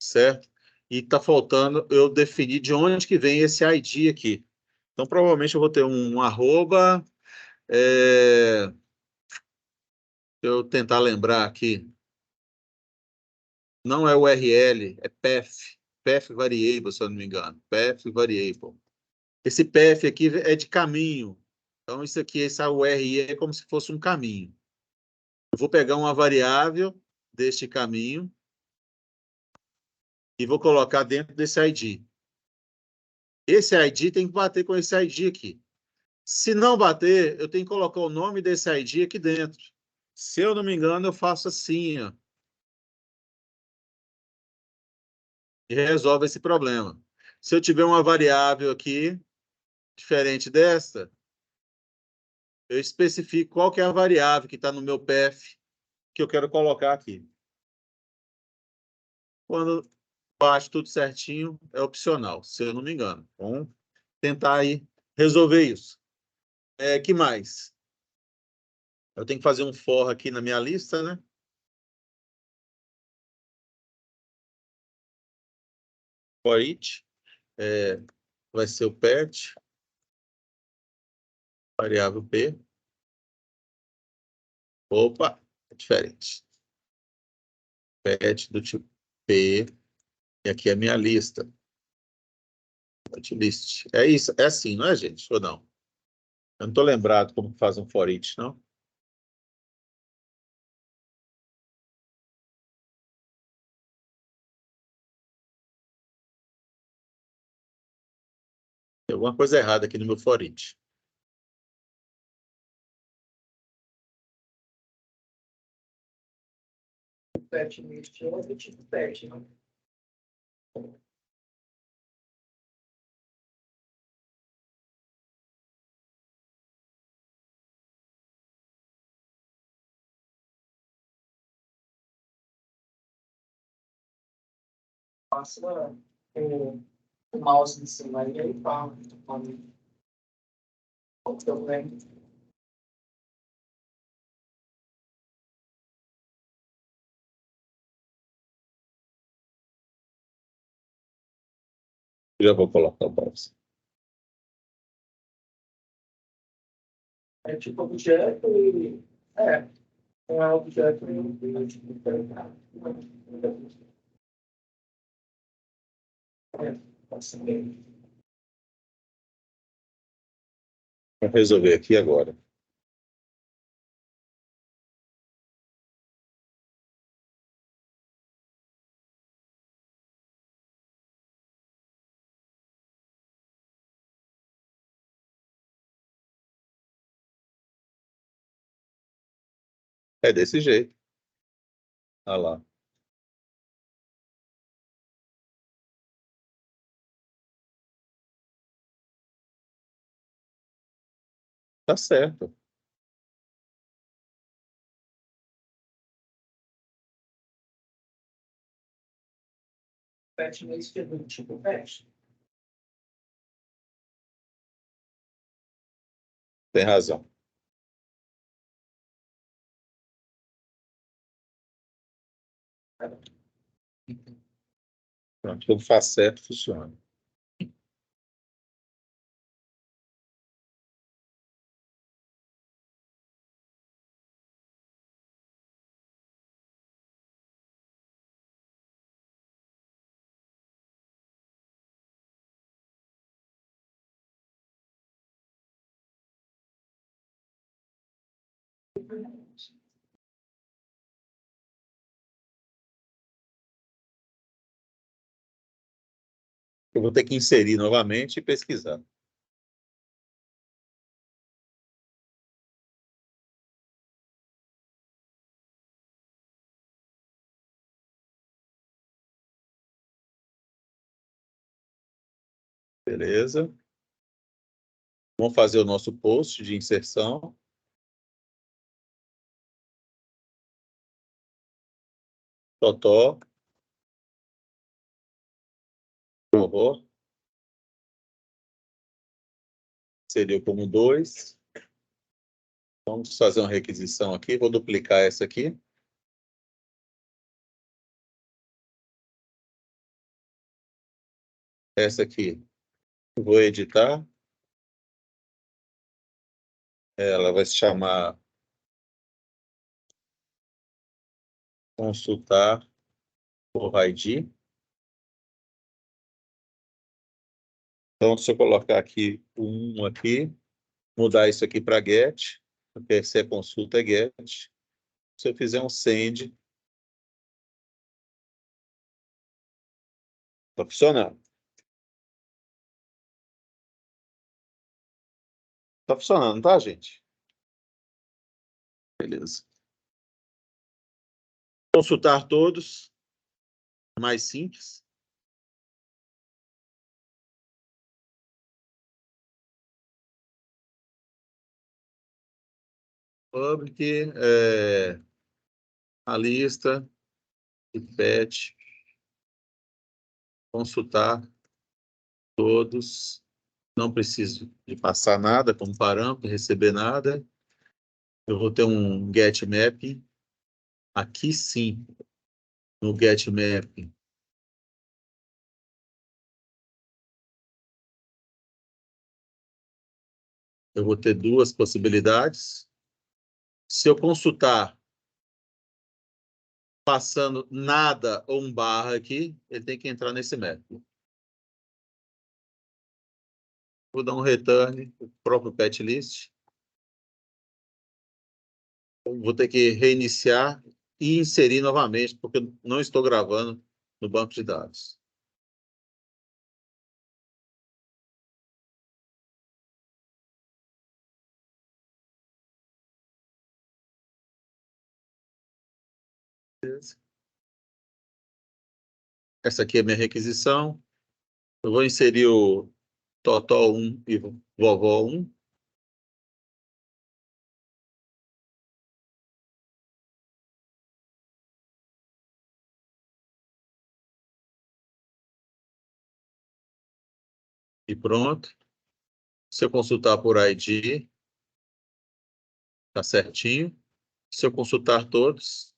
Certo? E está faltando eu definir de onde que vem esse ID aqui. Então, provavelmente, eu vou ter um arroba. Eu tentar lembrar aqui. Não é URL, é path. Path variable, se eu não me engano. Path variable. Esse path aqui é de caminho. Então, isso aqui, essa URI é como se fosse um caminho. Eu vou pegar uma variável deste caminho e vou colocar dentro desse ID. Esse ID tem que bater com esse ID aqui. Se não bater, eu tenho que colocar o nome desse ID aqui dentro. Se eu não me engano, eu faço assim, ó, e resolve esse problema. Se eu tiver uma variável aqui, diferente desta, eu especifico qual que é a variável que está no meu path que eu quero colocar aqui. Quando bate tudo certinho, é opcional, se eu não me engano. Vamos tentar aí resolver isso. Que mais? Eu tenho que fazer um for aqui na minha lista, né? For each. Vai ser o pet, variável P. Opa, é diferente. Pet do tipo P. E aqui é a minha lista. Pet list. É isso, é assim, não é, gente? Ou não? Eu não estou lembrado como faz um for each, não? Tem alguma coisa errada aqui no meu for each. Pet list é do tipo pet, né? Passa o mouse em cima e aí fala. Também. Já vou colocar o mouse. É tipo objeto e. Não é objeto e tipo assim mesmo. Vou resolver aqui agora. É desse jeito. Olha lá. Tá certo. Pet list é do tipo pet. Tem razão. Pronto, tudo faz certo, funciona. Eu vou ter que inserir novamente e pesquisar. Beleza. Vamos fazer o nosso post de inserção. Totó. Horror. Seria como 2. Vamos fazer uma requisição aqui. Vou duplicar essa aqui. Essa aqui. Vou editar. Ela vai se chamar consultar por ID. Então, se eu colocar aqui um aqui, mudar isso aqui para get, porque se é consulta é get. Se eu fizer um send, está funcionando. Está funcionando, tá, gente? Beleza. Consultar todos, mais simples. Public, a lista de pet, consultar todos. Não preciso de passar nada como parâmetro, receber nada. Eu vou ter um get map. Aqui sim, no get map, eu vou ter duas possibilidades. Se eu consultar passando nada ou um barra aqui, ele tem que entrar nesse método. Vou dar um return, o próprio pet list. Vou ter que reiniciar e inserir novamente, porque eu não estou gravando no banco de dados. Essa aqui é a minha requisição. Eu vou inserir o Totó 1 e Vovó 1. E pronto. Se eu consultar por ID, está certinho. Se eu consultar todos,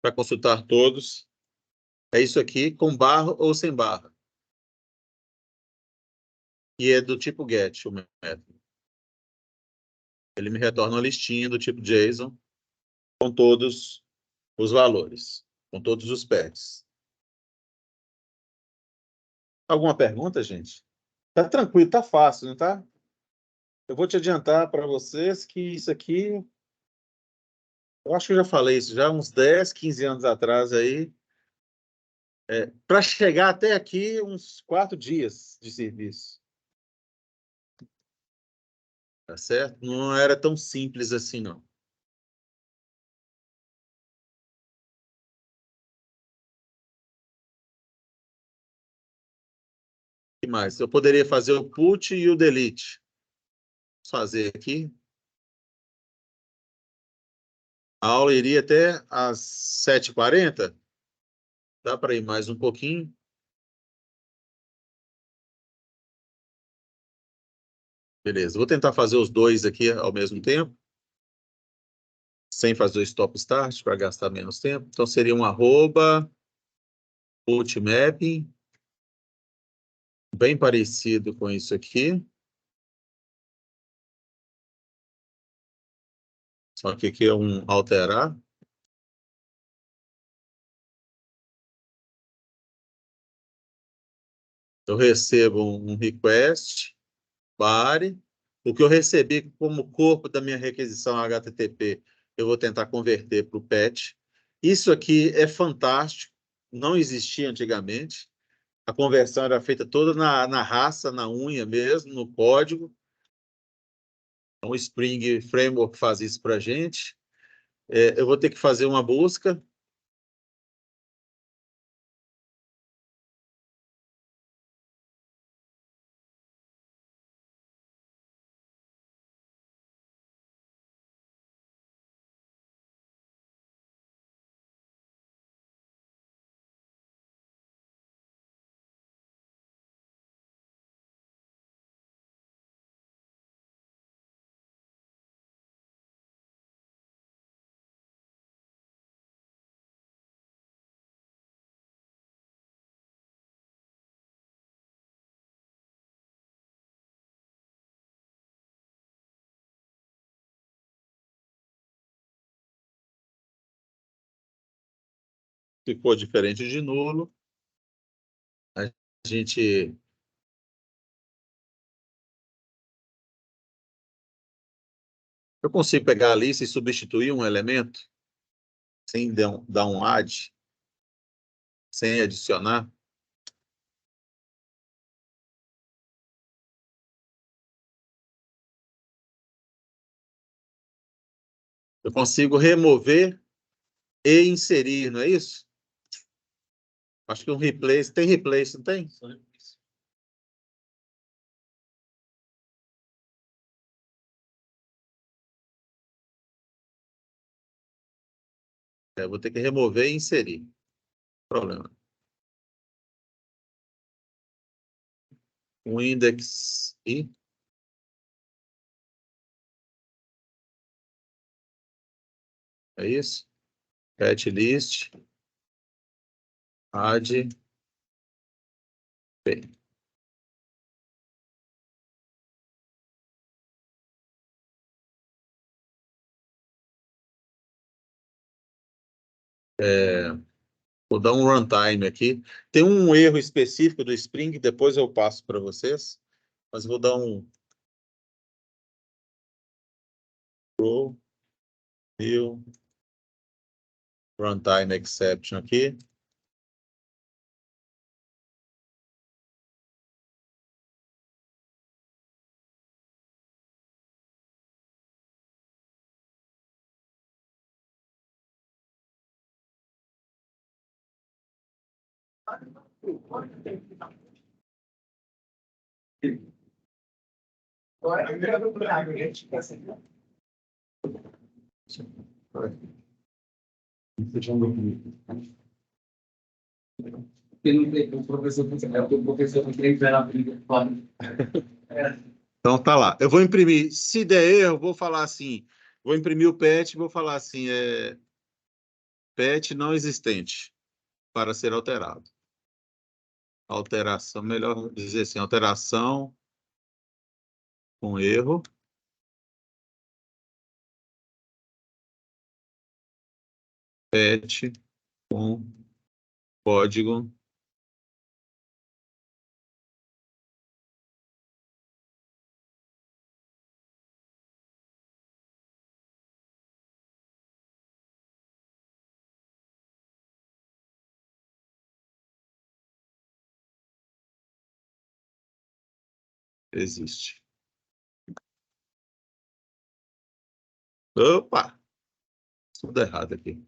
para consultar todos, é isso aqui, com barra ou sem barra. E é do tipo get, o método. Ele me retorna uma listinha do tipo JSON com todos os valores, com todos os pets. Alguma pergunta, gente? Tá tranquilo, tá fácil, não tá? Eu vou te adiantar para vocês que isso aqui, eu acho que eu já falei isso já uns 10, 15 anos atrás aí, Para chegar até aqui, uns 4 dias de serviço. Tá certo? Não era tão simples assim, não. O que mais? Eu poderia fazer o put e o delete. Vou fazer aqui. A aula iria até às 7h40. Dá para ir mais um pouquinho. Beleza. Vou tentar fazer os dois aqui ao mesmo tempo, sem fazer o stop start, para gastar menos tempo. Então, seria um arroba, put mapping, bem parecido com isso aqui. Só que aqui é um alterar. Eu recebo um request, pare. O que eu recebi como corpo da minha requisição HTTP, eu vou tentar converter para o PET. Isso aqui é fantástico, não existia antigamente. A conversão era feita toda na raça, na unha mesmo, no código. Então, o Spring Framework faz isso para a gente. Eu vou ter que fazer uma busca. Ficou diferente de nulo. A gente... Eu consigo pegar a lista e substituir um elemento sem dar um add, sem adicionar. Eu consigo remover e inserir, não é isso? Acho que um replace... Tem replace, não tem? Vou ter que remover e inserir. Problema. Um index i. É isso? Pet list. Add. P. Vou dar um runtime aqui. Tem um erro específico do Spring, depois eu passo para vocês. Mas vou dar um row new runtime exception aqui. O professor não tem que ver a briga. Então tá lá. Eu vou imprimir. Se der erro, vou falar assim. Vou imprimir o PET, vou falar assim, PET não existente para ser alterado. Alteração, melhor dizer assim, alteração com erro. PET com código Existe. Opa! Tudo errado aqui.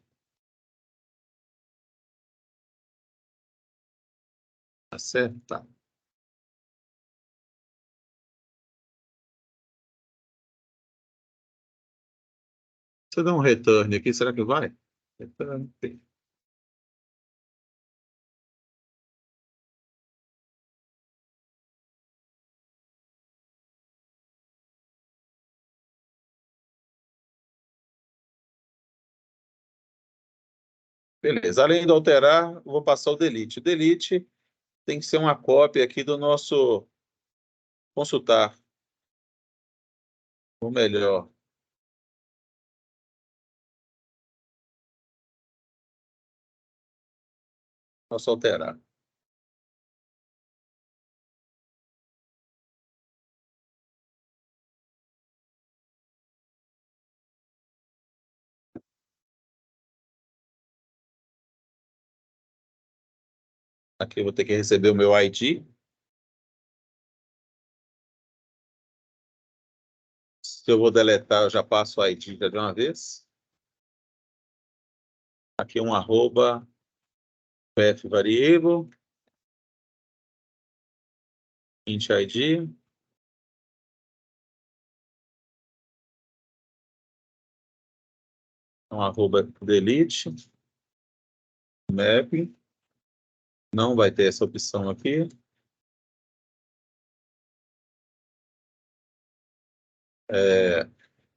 Tá certo? Tá. Se eu der um return aqui, será que vai? Return. Beleza. Além de alterar, eu vou passar o delete. O delete tem que ser uma cópia aqui do nosso consultar. Ou melhor, posso alterar. Aqui eu vou ter que receber o meu ID. Se eu vou deletar, eu já passo o ID já de uma vez. Aqui um arroba path variable, int ID, um arroba delete, map, não vai ter essa opção aqui.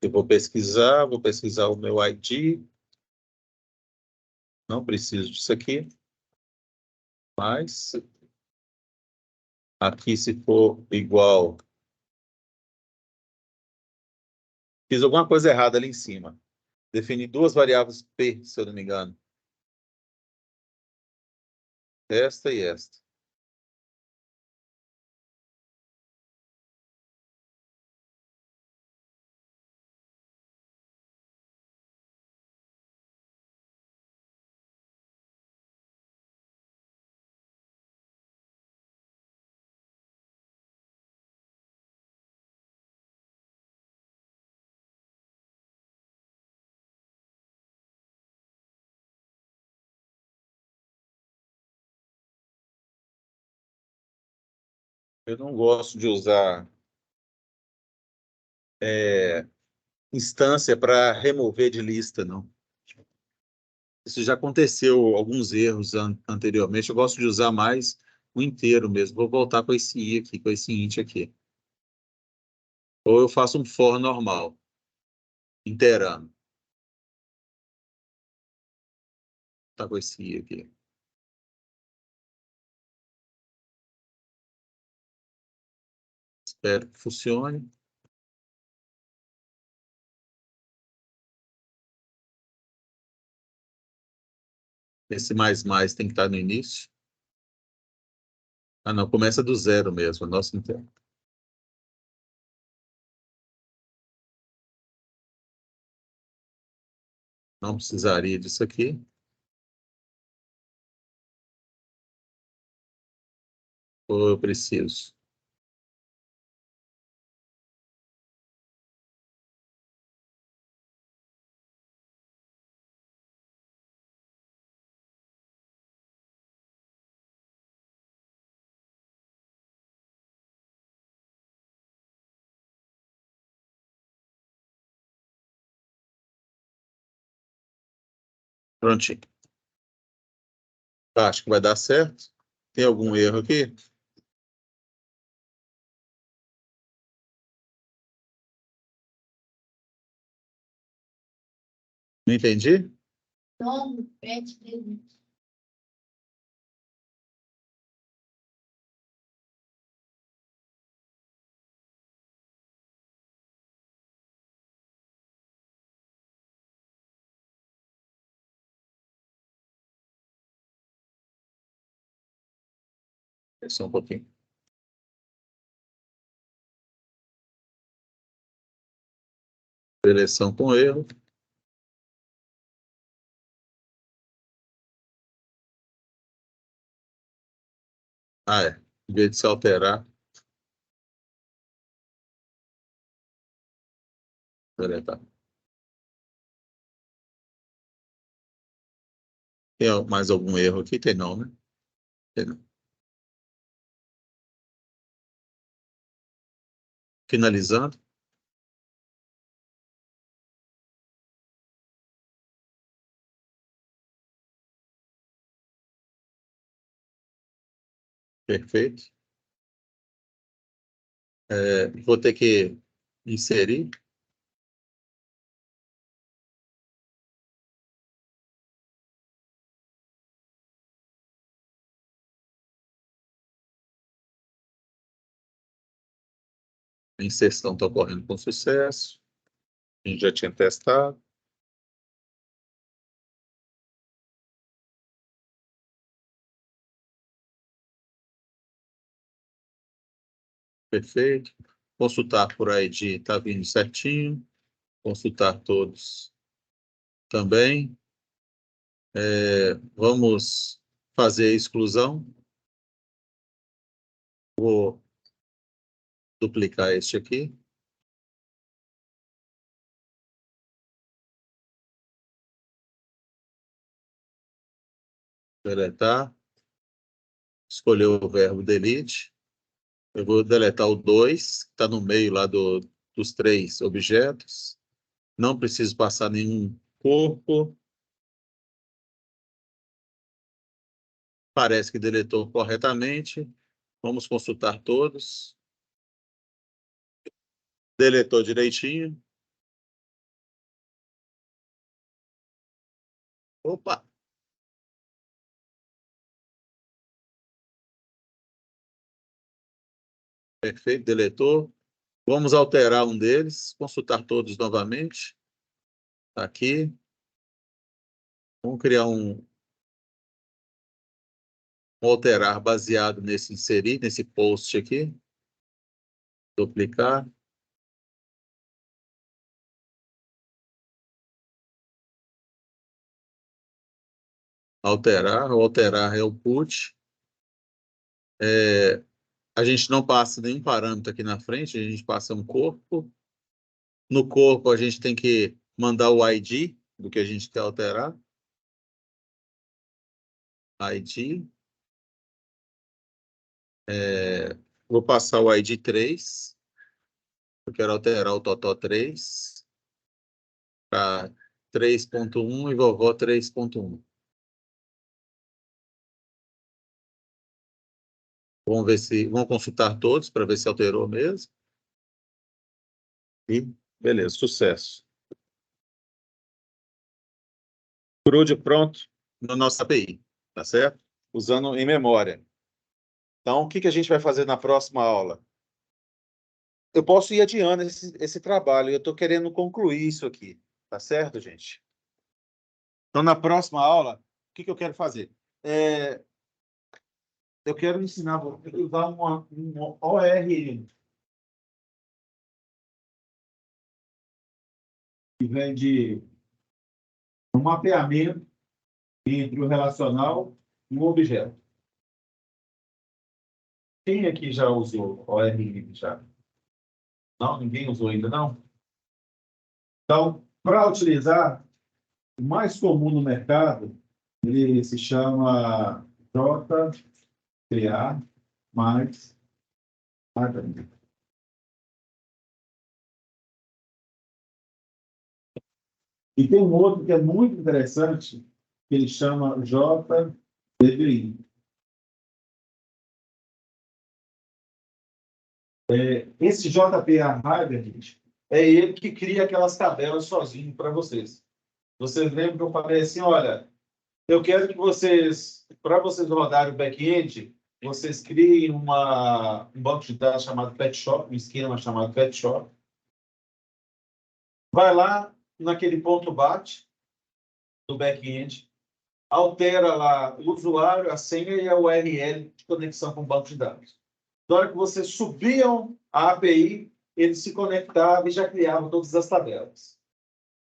Eu vou pesquisar o meu ID. Não preciso disso aqui. Mas aqui, se for igual. Fiz alguma coisa errada ali em cima. Defini duas variáveis P, se eu não me engano. Esta e esta. Eu não gosto de usar instância para remover de lista, não. Isso já aconteceu, alguns erros anteriormente. Eu gosto de usar mais o inteiro mesmo. Vou voltar com esse i aqui, com esse int aqui. Ou eu faço um for normal, inteirando. Tá com esse i aqui. Espero que funcione. Esse mais tem que estar no início. Ah, não, começa do zero mesmo, nosso inteiro. Não precisaria disso aqui. Ou eu preciso? Prontinho. Tá, acho que vai dar certo. Tem algum erro aqui? Não entendi? Nome, pet, presente. Só um pouquinho. Seleção com erro. Ah, é. Em vez de se alterar, Deletar. Tem mais algum erro aqui? Tem não, né? Tem não. Finalizando. Perfeito. Vou ter que inserir. A inserção está ocorrendo com sucesso. A gente já tinha testado. Perfeito. Consultar por ID está vindo certinho. Consultar todos também. Vamos fazer a exclusão. Vou duplicar este aqui. Deletar. Escolher o verbo delete. Eu vou deletar o 2, que está no meio lá dos 3 objetos. Não preciso passar nenhum corpo. Parece que deletou corretamente. Vamos consultar todos. Deletou direitinho. Opa! Perfeito, deletou. Vamos alterar um deles, consultar todos novamente. Tá aqui. Vamos criar um alterar baseado nesse inserir, nesse post aqui. Duplicar. Alterar. O alterar é o put. A gente não passa nenhum parâmetro aqui na frente, a gente passa um corpo. No corpo, a gente tem que mandar o ID do que a gente quer alterar. ID. Vou passar o ID 3. Eu quero alterar o Totó 3 para 3.1 e vovó 3.1. Vamos consultar todos para ver se alterou mesmo. E beleza, sucesso. CRUD pronto na nossa API, tá certo? Usando em memória. Então, o que a gente vai fazer na próxima aula? Eu posso ir adiando esse trabalho, eu estou querendo concluir isso aqui, tá certo, gente? Então, na próxima aula, o que eu quero fazer? Eu quero ensinar você a usar um ORM, que vem de um mapeamento entre o relacional e o objeto. Quem aqui já usou ORM já? Não? Ninguém usou ainda, não? Então, para utilizar, o mais comum no mercado, ele se chama JPA mais HTML. E tem um outro que é muito interessante, que ele chama JDBI. Esse JPA Hybrid é ele que cria aquelas tabelas sozinho para vocês. Vocês lembram que eu falei assim, olha, eu quero que vocês, para vocês rodarem o back-end, vocês criem um banco de dados chamado PetShop, um esquema chamado PetShop. Vai lá naquele ponto BAT do back-end, altera lá o usuário, a senha e a URL de conexão com o banco de dados. Na hora que vocês subiam a API, ele se conectava e já criava todas as tabelas.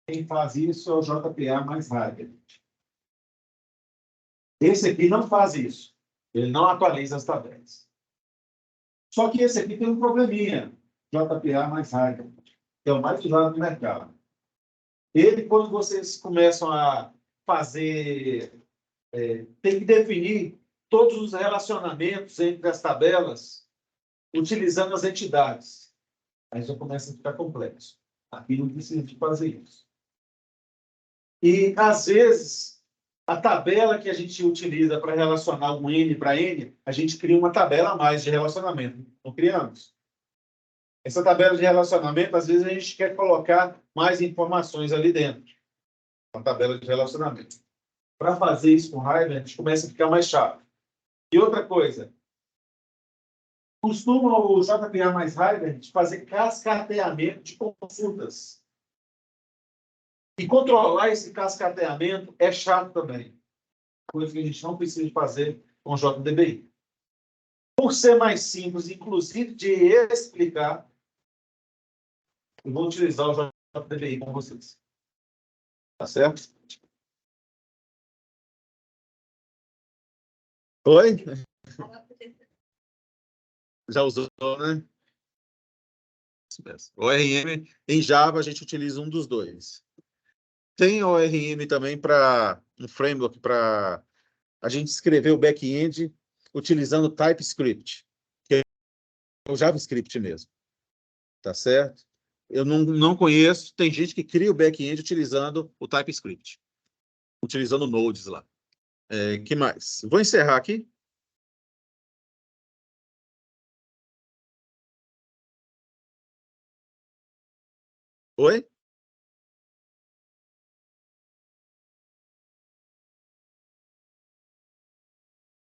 Quem faz isso é o JPA mais Hybrid. Esse aqui não faz isso. Ele não atualiza as tabelas. Só que esse aqui tem um probleminha. JPA mais Hybrid. que é o mais usado no mercado. Ele, quando vocês começam a fazer, tem que definir todos os relacionamentos entre as tabelas, utilizando as entidades. Aí já começa a ficar complexo. Aqui não precisa de fazer isso. E, às vezes, a tabela que a gente utiliza para relacionar um N para N, a gente cria uma tabela a mais de relacionamento. Não criamos? Essa tabela de relacionamento, às vezes, a gente quer colocar mais informações ali dentro. Uma tabela de relacionamento. Para fazer isso com raiva, a gente começa a ficar mais chato. E outra coisa, costuma o JPA mais raiva de fazer cascateamento de consultas. E controlar esse cascateamento é chato também. Coisa que a gente não precisa fazer com o JDBI. Por ser mais simples, inclusive de explicar, eu vou utilizar o JDBI com vocês. Tá certo? Oi? Já usou, né? Isso mesmo. ORM, em Java, a gente utiliza um dos dois. Tem ORM também para um framework para a gente escrever o back-end utilizando TypeScript, que é o JavaScript mesmo. Tá certo? Eu não conheço, tem gente que cria o back-end utilizando o TypeScript, utilizando nodes lá. Que mais? Vou encerrar aqui. Oi?